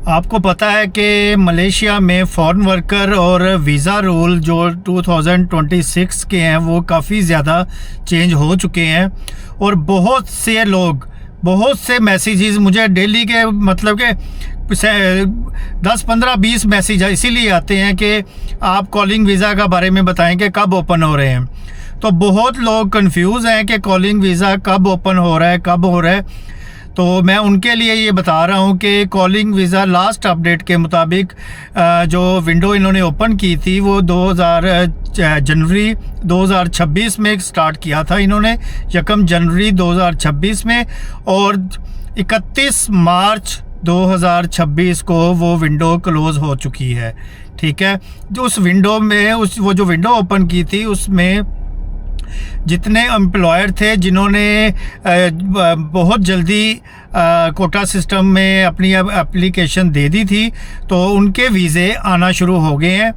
आपको पता है कि मलेशिया में फॉरेन वर्कर और वीज़ा रूल जो 2026 के हैं वो काफ़ी ज़्यादा चेंज हो चुके हैं और बहुत से मैसेजेस मुझे डेली के मतलब के 10, 15, 20 मैसेज इसीलिए आते हैं कि आप कॉलिंग वीज़ा का बारे में बताएं कि कब ओपन हो रहे हैं। तो बहुत लोग कंफ्यूज हैं कि कॉलिंग वीज़ा कब ओपन हो रहा है। तो मैं उनके लिए ये बता रहा हूँ कि कॉलिंग वीज़ा लास्ट अपडेट के मुताबिक जो विंडो इन्होंने ओपन की थी वो जनवरी 2026 में स्टार्ट किया था इन्होंने, 1 जनवरी 2026 में, और 31 मार्च 2026 को वो विंडो क्लोज़ हो चुकी है। ठीक है, जो उस विंडो में वो जो विंडो ओपन की थी उसमें जितने एम्प्लॉयर थे जिन्होंने बहुत जल्दी कोटा सिस्टम में अपनी एप्लीकेशन दे दी थी तो उनके वीज़े आना शुरू हो गए हैं।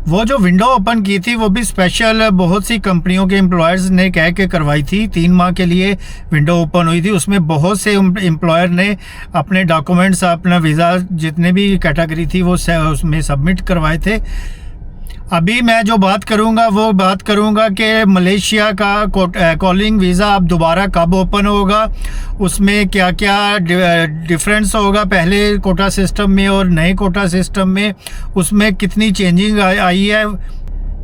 वो जो विंडो ओपन की थी वो भी स्पेशल बहुत सी कंपनियों के एम्प्लॉयर्स ने कह के करवाई थी। 3 माह के लिए विंडो ओपन हुई थी, उसमें बहुत से एम्प्लॉयर ने अपने डॉक्यूमेंट्स, अपना वीज़ा जितने भी कैटेगरी थी वो उसमें सबमिट करवाए थे। अभी मैं जो बात करूंगा कि मलेशिया का कॉलिंग वीज़ा अब दोबारा कब ओपन होगा, उसमें क्या क्या डिफरेंस होगा पहले कोटा सिस्टम में और नए कोटा सिस्टम में, उसमें कितनी चेंजिंग आई है,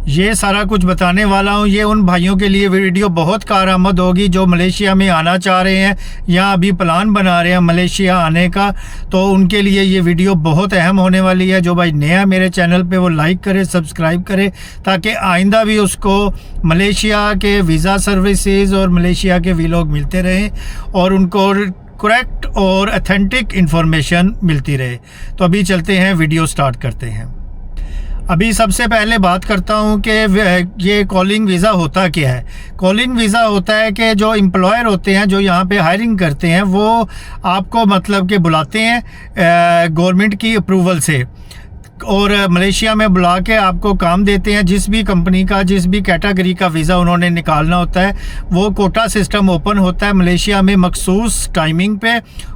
ये सारा कुछ बताने वाला हूँ। ये उन भाइयों के लिए वीडियो बहुत कारआमद होगी जो मलेशिया में आना चाह रहे हैं या अभी प्लान बना रहे हैं मलेशिया आने का, तो उनके लिए ये वीडियो बहुत अहम होने वाली है। जो भाई नया मेरे चैनल पे वो लाइक करे, सब्सक्राइब करे, ताकि आइंदा भी उसको मलेशिया के वीज़ा सर्विसेज और मलेशिया के वीलॉग मिलते रहें और उनको करेक्ट और ऑथेंटिक इन्फॉर्मेशन मिलती रहे। तो अभी चलते हैं, वीडियो स्टार्ट करते हैं। अभी सबसे पहले बात करता हूँ कि ये कॉलिंग वीज़ा होता क्या है। कॉलिंग वीज़ा होता है कि जो एम्प्लॉयर होते हैं जो यहाँ पे हायरिंग करते हैं वो आपको मतलब कि बुलाते हैं गवर्नमेंट की अप्रूवल से और मलेशिया में बुला के आपको काम देते हैं। जिस भी कंपनी का, जिस भी कैटेगरी का वीज़ा उन्होंने निकालना होता है वो कोटा सिस्टम ओपन होता है मलेशिया में मखसूस टाइमिंग पे,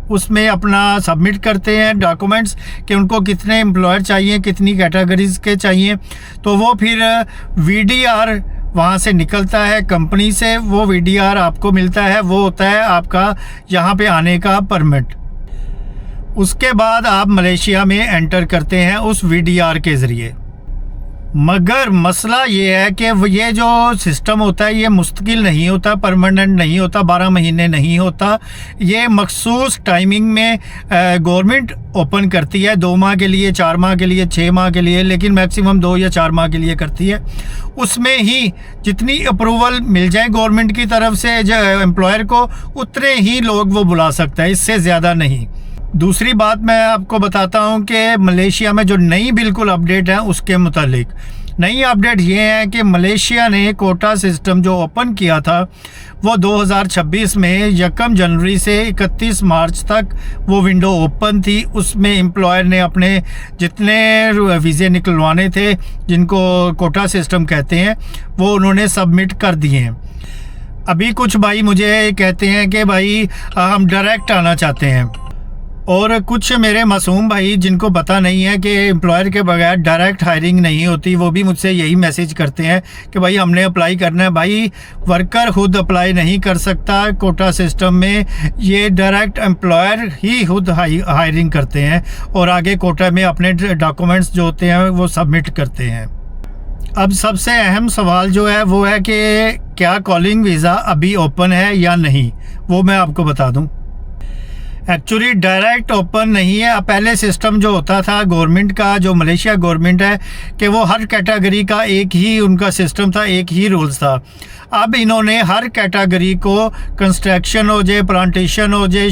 उसमें अपना सबमिट करते हैं डॉक्यूमेंट्स कि उनको कितने एम्प्लॉयर चाहिए, कितनी कैटेगरीज़ के चाहिए। तो वो फिर VDR वहाँ से निकलता है कंपनी से, वो VDR आपको मिलता है, वो होता है आपका यहाँ पे आने का परमिट। उसके बाद आप मलेशिया में एंटर करते हैं उस VDR के ज़रिए। मगर मसला ये है कि ये जो सिस्टम होता है ये मुस्तकिल नहीं होता, परमानेंट नहीं होता, 12 महीने नहीं होता। ये मखसूस टाइमिंग में गवर्नमेंट ओपन करती है, 2 माह के लिए, 4 माह के लिए, 6 माह के लिए, लेकिन मैक्सिमम 2 या 4 माह के लिए करती है। उसमें ही जितनी अप्रूवल मिल जाए गवर्नमेंट की तरफ से एम्प्लॉयर को, उतने ही लोग वो बुला सकता है, इससे ज़्यादा नहीं। दूसरी बात मैं आपको बताता हूं कि मलेशिया में जो नई बिल्कुल अपडेट है उसके मुतालिक नई अपडेट ये है कि मलेशिया ने कोटा सिस्टम जो ओपन किया था वो 2026 में 1 जनवरी से 31 मार्च तक वो विंडो ओपन थी। उसमें एम्प्लॉयर ने अपने जितने वीज़े निकलवाने थे, जिनको कोटा सिस्टम कहते हैं, वो उन्होंने सबमिट कर दिए हैं। अभी कुछ भाई मुझे कहते हैं कि भाई हम डायरेक्ट आना चाहते हैं, और कुछ मेरे मासूम भाई जिनको पता नहीं है कि एम्प्लॉयर के बगैर डायरेक्ट हायरिंग नहीं होती, वो भी मुझसे यही मैसेज करते हैं कि भाई हमने अप्लाई करना है। भाई वर्कर खुद अप्लाई नहीं कर सकता कोटा सिस्टम में, ये डायरेक्ट एम्प्लॉयर ही खुद हायरिंग करते हैं और आगे कोटा में अपने डॉक्यूमेंट्स जो होते हैं वो सबमिट करते हैं। अब सबसे अहम सवाल जो है वो है कि क्या कॉलिंग वीज़ा अभी ओपन है या नहीं, वो मैं आपको बता दूं। एक्चुअली डायरेक्ट ओपन नहीं है। पहले सिस्टम जो होता था गवर्नमेंट का, जो मलेशिया गवर्नमेंट है, कि वो हर कैटेगरी का एक ही उनका सिस्टम था, एक ही रूल्स था। अब इन्होंने हर कैटेगरी को, कंस्ट्रक्शन हो जाए, प्लांटेशन हो जाए,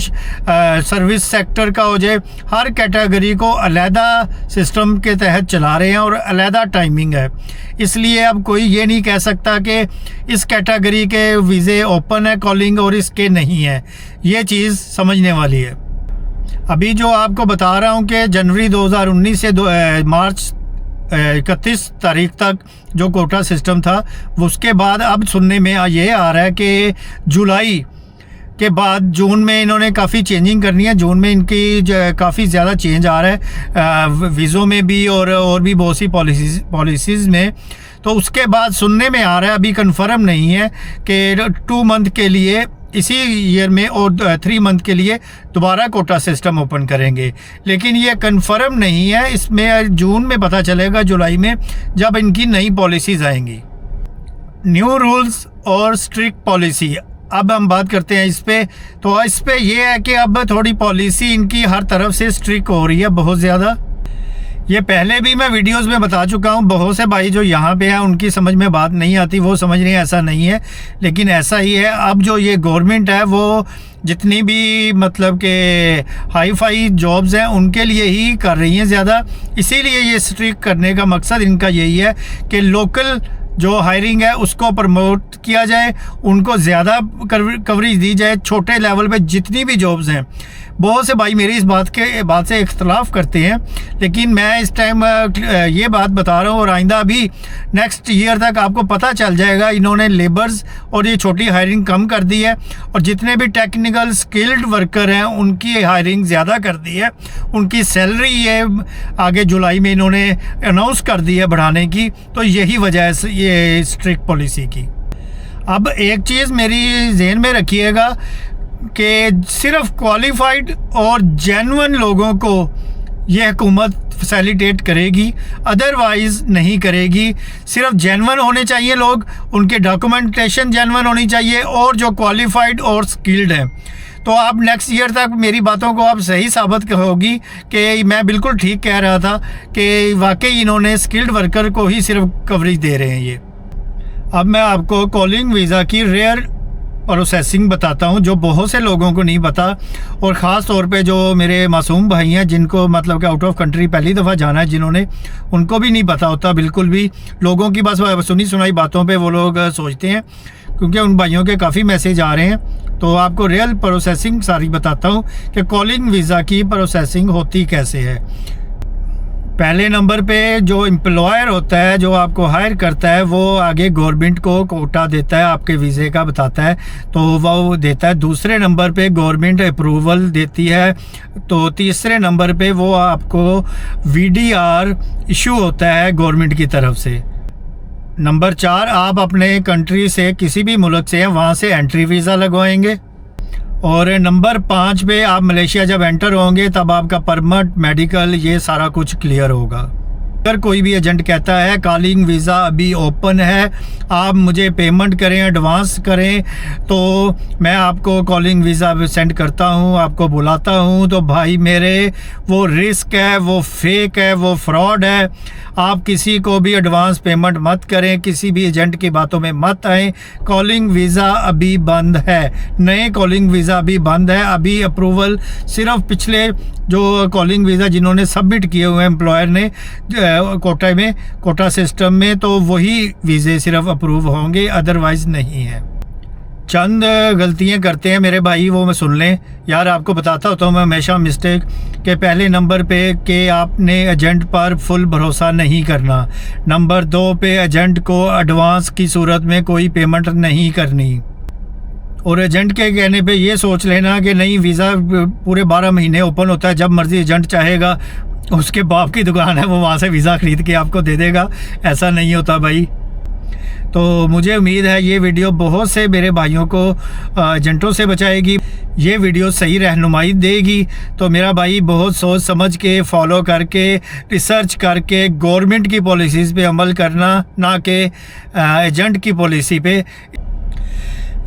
सर्विस सेक्टर का हो जाए, हर कैटेगरी को अलहदा सिस्टम के तहत चला रहे हैं और अलहदा टाइमिंग है। इसलिए अब कोई ये नहीं कह सकता कि इस कैटेगरी के वीज़े ओपन है कॉलिंग और इसके नहीं है। ये चीज़ समझने वाली है। अभी जो आपको बता रहा हूँ कि जनवरी 2019 से मार्च 31 तारीख तक जो कोटा सिस्टम था, उसके बाद अब सुनने में ये आ रहा है कि जुलाई के बाद जून में इन्होंने काफ़ी चेंजिंग करनी है। जून में इनकी काफ़ी ज़्यादा चेंज आ रहा है वीज़ों में भी और भी बहुत सी पॉलिसीज़ में। तो उसके बाद सुनने में आ रहा है, अभी कंफर्म नहीं है कि 2 मंथ के लिए इसी ईयर में और 3 मंथ के लिए दोबारा कोटा सिस्टम ओपन करेंगे, लेकिन ये कंफर्म नहीं है। इसमें जून में पता चलेगा, जुलाई में, जब इनकी नई पॉलिसीज़ आएंगी। न्यू रूल्स और स्ट्रिक्ट पॉलिसी, अब हम बात करते हैं इस पे। तो इस पे ये है कि अब थोड़ी पॉलिसी इनकी हर तरफ से स्ट्रिक्ट हो रही है बहुत ज़्यादा। ये पहले भी मैं वीडियोस में बता चुका हूँ। बहुत से भाई जो यहाँ पे हैं उनकी समझ में बात नहीं आती, वो समझ रहे हैं ऐसा नहीं है, लेकिन ऐसा ही है। अब जो ये गवर्नमेंट है वो जितनी भी मतलब के हाई फाई जॉब्स हैं उनके लिए ही कर रही हैं ज़्यादा। इसीलिए ये स्ट्रिक्ट करने का मकसद इनका यही है कि लोकल जो हायरिंग है उसको प्रमोट किया जाए, उनको ज़्यादा कवरेज दी जाए। छोटे लेवल पे जितनी भी जॉब्स हैं, बहुत से भाई मेरी इस बात से इख्तलाफ करते हैं, लेकिन मैं इस टाइम ये बात बता रहा हूँ। और आइंदा अभी नेक्स्ट ईयर तक आपको पता चल जाएगा, इन्होंने लेबर्स और ये छोटी हायरिंग कम कर दी है, और जितने भी टेक्निकल स्किल्ड वर्कर हैं उनकी हायरिंग ज़्यादा कर दी है। उनकी सैलरी ये आगे जुलाई में इन्होंने अनाउंस कर दी है बढ़ाने की। तो यही वजह है ये स्ट्रिक्ट पॉलिसी की। अब एक चीज़ मेरी ज़हन में रखिएगा कि सिर्फ क्वालिफाइड और जेन्युइन लोगों को ये हुकूमत फैसिलिटेट करेगी, अदरवाइज़ नहीं करेगी। सिर्फ जेन्युइन होने चाहिए लोग, उनके डॉक्यूमेंटेशन जेन्युइन होनी चाहिए, और जो क्वालिफाइड और स्किल्ड हैं। तो आप नेक्स्ट ईयर तक मेरी बातों को आप सही साबित होगी कि मैं बिल्कुल ठीक कह रहा था कि वाकई इन्होंने स्किल्ड वर्कर को ही सिर्फ कवरेज दे रहे हैं ये। अब मैं आपको कॉलिंग वीज़ा की रेयर प्रोसेसिंग बताता हूं, जो बहुत से लोगों को नहीं पता, और ख़ास तौर पे जो मेरे मासूम भाई हैं जिनको मतलब कि आउट ऑफ कंट्री पहली दफ़ा जाना है, जिन्होंने, उनको भी नहीं पता होता बिल्कुल भी। लोगों की बस सुनी सुनाई बातों पे वो लोग सोचते हैं, क्योंकि उन भाइयों के काफ़ी मैसेज आ रहे हैं। तो आपको रियल प्रोसेसिंग सारी बताता हूँ कि कॉलिंग वीज़ा की प्रोसेसिंग होती कैसे है। पहले नंबर पे जो एम्प्लॉयर होता है, जो आपको हायर करता है, वो आगे गवर्नमेंट को कोटा देता है, आपके वीज़े का बताता है, तो वो देता है। दूसरे नंबर पे गवर्नमेंट अप्रूवल देती है। तो तीसरे नंबर पे वो आपको VDR इशू होता है गवर्नमेंट की तरफ से। नंबर 4, आप अपने कंट्री से किसी भी मुल्क से हैं वहाँ से एंट्री वीज़ा लगवाएंगे। और नंबर 5 पे आप मलेशिया जब एंटर होंगे तब आपका परमिट, मेडिकल, ये सारा कुछ क्लियर होगा। अगर कोई भी एजेंट कहता है कॉलिंग वीज़ा अभी ओपन है, आप मुझे पेमेंट करें, एडवांस करें, तो मैं आपको कॉलिंग वीज़ा सेंड करता हूं, आपको बुलाता हूं, तो भाई मेरे वो रिस्क है, वो फेक है, वो फ्रॉड है। आप किसी को भी एडवांस पेमेंट मत करें, किसी भी एजेंट की बातों में मत आएँ। कॉलिंग वीज़ा अभी बंद है, नए कॉलिंग वीज़ा अभी बंद है। अभी अप्रूवल सिर्फ पिछले जो कॉलिंग वीज़ा जिन्होंने सबमिट किए हुए हैं एम्प्लॉयर ने कोटा में, कोटा सिस्टम में, तो वही वीज़े सिर्फ अप्रूव होंगे, अदरवाइज़ नहीं है। चंद गलतियां करते हैं मेरे भाई, वो मैं सुन लें यार। आपको बताता होता हूँ मैं हमेशा मिस्टेक के पहले नंबर पे कि आपने एजेंट पर फुल भरोसा नहीं करना। नंबर 2 पे एजेंट को एडवांस की सूरत में कोई पेमेंट नहीं करनी। और एजेंट के कहने पे ये सोच लेना कि नहीं, वीज़ा पूरे 12 महीने ओपन होता है, जब मर्ज़ी एजेंट चाहेगा, उसके बाप की दुकान है, वो वहाँ से वीज़ा ख़रीद के आपको दे देगा। ऐसा नहीं होता भाई। तो मुझे उम्मीद है ये वीडियो बहुत से मेरे भाइयों को एजेंटों से बचाएगी, ये वीडियो सही रहनुमाई देगी। तो मेरा भाई बहुत सोच समझ के, फॉलो करके, रिसर्च करके गवर्नमेंट की पॉलिसीज़ पे अमल करना, ना कि एजेंट की पॉलिसी पे।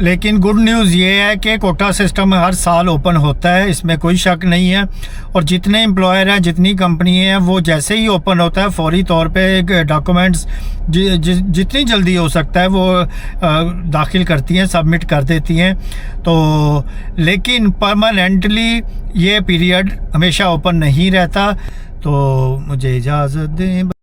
लेकिन गुड न्यूज़ ये है कि कोटा सिस्टम हर साल ओपन होता है, इसमें कोई शक नहीं है। और जितने एम्प्लॉयर हैं, जितनी कंपनी हैं, वो जैसे ही ओपन होता है फौरी तौर पे डॉक्यूमेंट्स जितनी जल्दी हो सकता है वो दाखिल करती हैं, सबमिट कर देती हैं। तो लेकिन परमानेंटली ये पीरियड हमेशा ओपन नहीं रहता। तो मुझे इजाज़त दें।